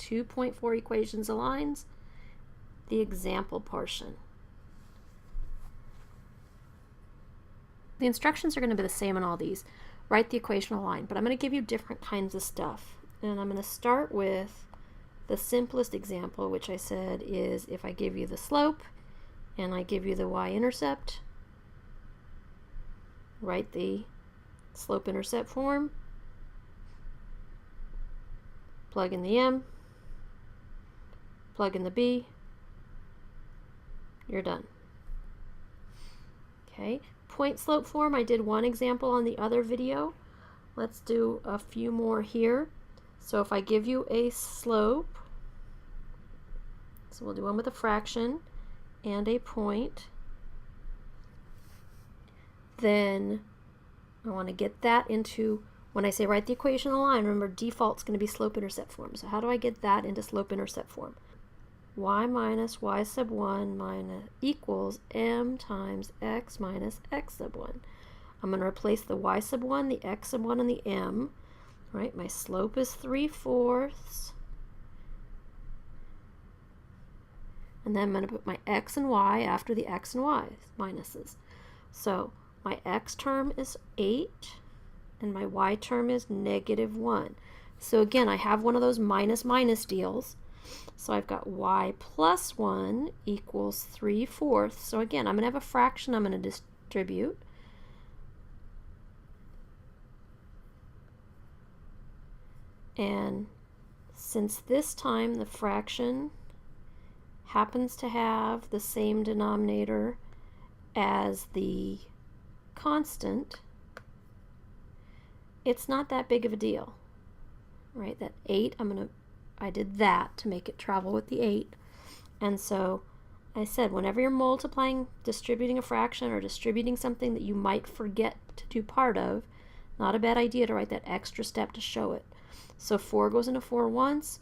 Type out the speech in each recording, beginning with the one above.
2.4 equations aligns, the example portion. The instructions are going to be the same on all these. Write the equation align, but I'm going to give you different kinds of stuff. And I'm going to start with the simplest example, which I said is if I give you the slope and I give you the y-intercept, write the slope-intercept form, plug in the m, plug in the b, you're done. Okay, point slope form, I did one example on the other video. Let's do a few more here. So if I give you a slope, so we'll do one with a fraction and a point, then I want to get that into, when I say write the equation align, remember default's going to be slope-intercept form. So how do I get that into slope-intercept form? Y minus y sub 1 minus equals m times x minus x sub 1. I'm going to replace the y sub 1, the x sub 1, and the m. Right, my slope is 3/4. And then I'm going to put my x and y after the x and y minuses. So my x term is 8, and my y term is -1. So again, I have one of those minus minus deals. So I've got y plus 1 equals 3/4. So again, I'm going to have a fraction I'm going to distribute. And since this time the fraction happens to have the same denominator as the constant, it's not that big of a deal, right? That 8, I did that to make it travel with the 8. And so I said whenever you're multiplying, distributing a fraction or distributing something that you might forget to do part of, not a bad idea to write that extra step to show it. So 4 goes into 4 once,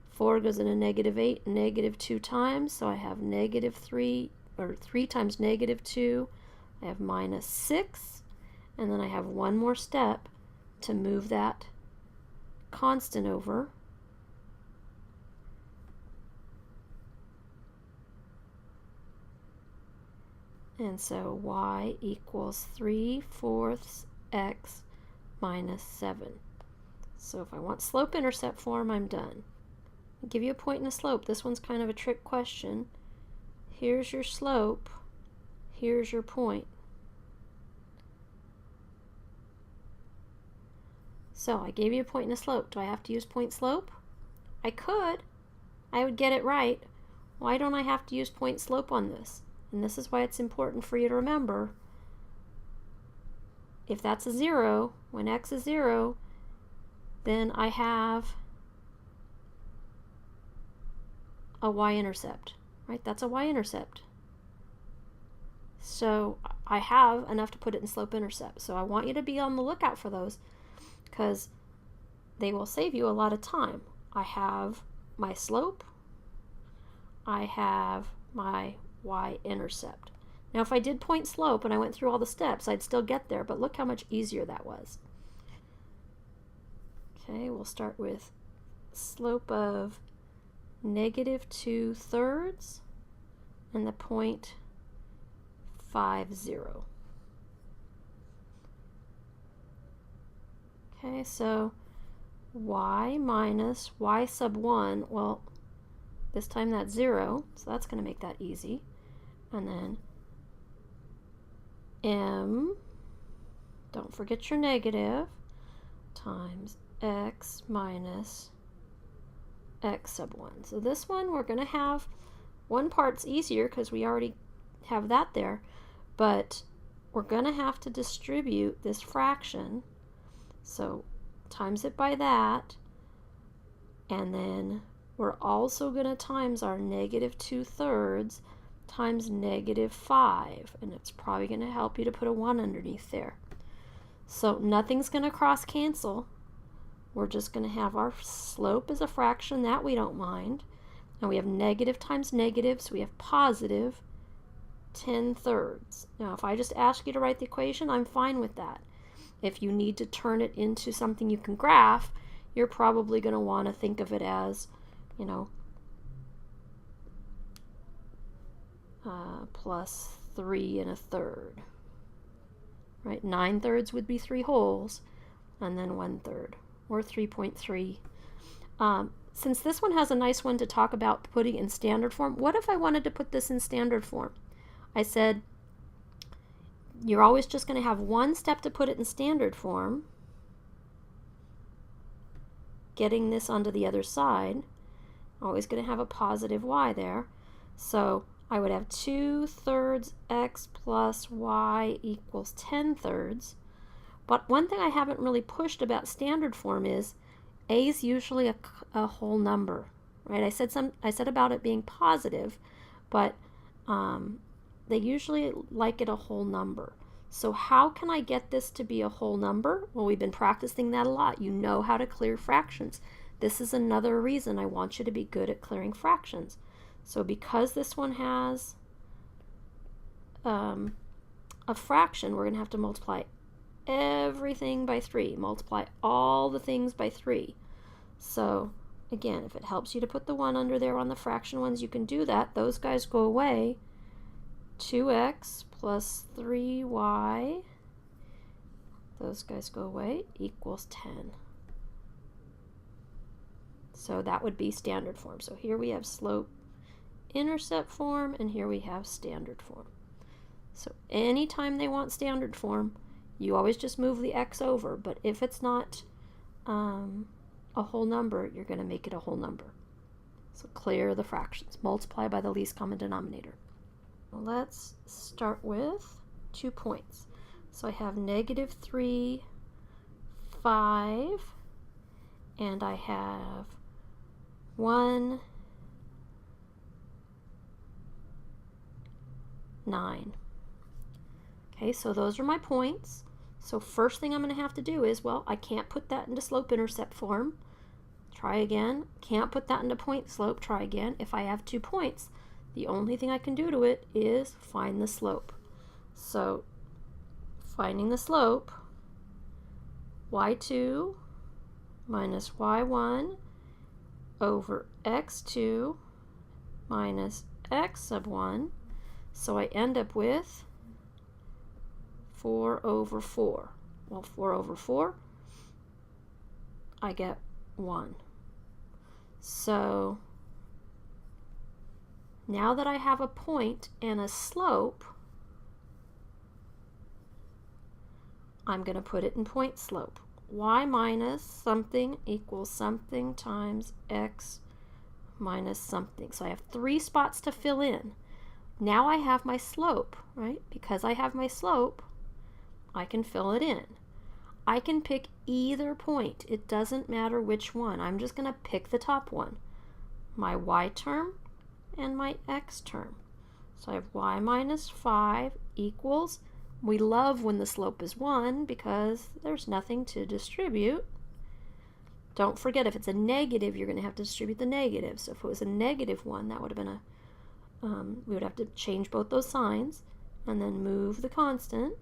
4 goes into -8, -2 times, so I have -3, or 3 times -2, I have -6, and then I have one more step to move that constant over. And so y equals 3/4 x minus 7. So if I want slope-intercept form, I'm done. I'll give you a point and a slope. This one's kind of a trick question. Here's your slope. Here's your point. So I gave you a point and a slope. Do I have to use point slope? I could. I would get it right. Why don't I have to use point slope on this? And this is why it's important for you to remember. If that's a 0, when x is 0, then I have a y-intercept, right? That's a y-intercept. So I have enough to put it in slope-intercept. So I want you to be on the lookout for those because they will save you a lot of time. I have my slope. I have my y-intercept. Now if I did point slope and I went through all the steps, I'd still get there, but look how much easier that was. Okay, we'll start with slope of -2/3 and the point 50. Okay, so y minus y sub 1, well, this time that's 0, so that's going to make that easy. And then m, don't forget your negative, times x minus x sub 1. So this one we're going to have, one part's easier because we already have that there, but we're going to have to distribute this fraction. So times it by that, and then we're also going to times our -2/3 times -5, and it's probably going to help you to put a 1 underneath there. So nothing's going to cross cancel. We're just going to have our slope as a fraction, that we don't mind. And we have negative times negative, so we have positive 10/3. Now if I just ask you to write the equation, I'm fine with that. If you need to turn it into something you can graph, you're probably going to want to think of it as, you know, plus 3 1/3. Right? 9/3 would be 3 wholes, and then 1/3, or 3.3. Since this one has a nice one to talk about putting in standard form, what if I wanted to put this in standard form? I said, you're always just going to have one step to put it in standard form, getting this onto the other side. Always going to have a positive y there. So I would have 2/3 x plus y equals 10/3. But one thing I haven't really pushed about standard form is a is usually a whole number, right? I said about it being positive, but they usually like it a whole number. So how can I get this to be a whole number? Well, we've been practicing that a lot. You know how to clear fractions. This is another reason I want you to be good at clearing fractions. So because this one has a fraction, we're going to have to multiply everything by 3. Multiply all the things by 3. So again, if it helps you to put the 1 under there on the fraction ones, you can do that. Those guys go away. 2x plus 3y, those guys go away, equals 10. So that would be standard form. So here we have slope intercept form, and here we have standard form. So anytime they want standard form, you always just move the x over, but if it's not a whole number, you're going to make it a whole number. So clear the fractions. Multiply by the least common denominator. Well, let's start with 2 points. So I have -3, 5, and I have 1, 9. Okay, so those are my points. So first thing I'm going to have to do is, well, I can't put that into slope-intercept form. Try again. Can't put that into point slope. Try again. If I have 2 points, the only thing I can do to it is find the slope. So finding the slope, y2 minus y1 over x2 minus x sub 1. So I end up with 4 over 4. Well, 4 over 4, I get 1. So now that I have a point and a slope, I'm going to put it in point slope. Y minus something equals something times x minus something. So I have 3 spots to fill in. Now I have my slope, right? Because I have my slope, I can fill it in. I can pick either point. It doesn't matter which one. I'm just going to pick the top one. My y term and my x term. So I have y minus 5 equals, we love when the slope is 1 because there's nothing to distribute. Don't forget, if it's a negative, you're going to have to distribute the negative. So if it was a -1, that would have been we would have to change both those signs and then move the constant.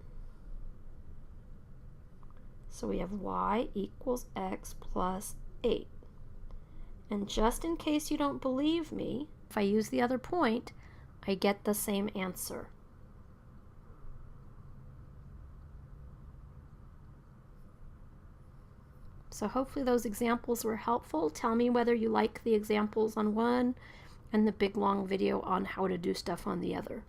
So we have y equals x plus 8. And just in case you don't believe me, if I use the other point, I get the same answer. So hopefully those examples were helpful. Tell me whether you like the examples on one and the big long video on how to do stuff on the other.